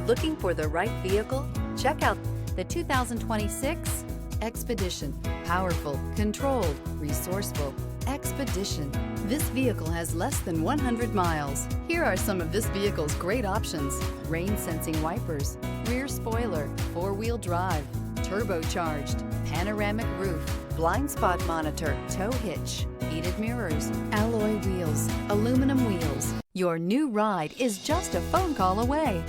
Looking for the right vehicle? Check out the 2026 Expedition. Powerful, controlled, resourceful. Expedition. This vehicle has less than 100 miles. Here are some of this vehicle's great options: rain-sensing wipers, rear spoiler, four-wheel drive, turbocharged, panoramic roof, blind spot monitor, tow hitch, heated mirrors, alloy wheels, aluminum wheels. Your new ride is just a phone call away.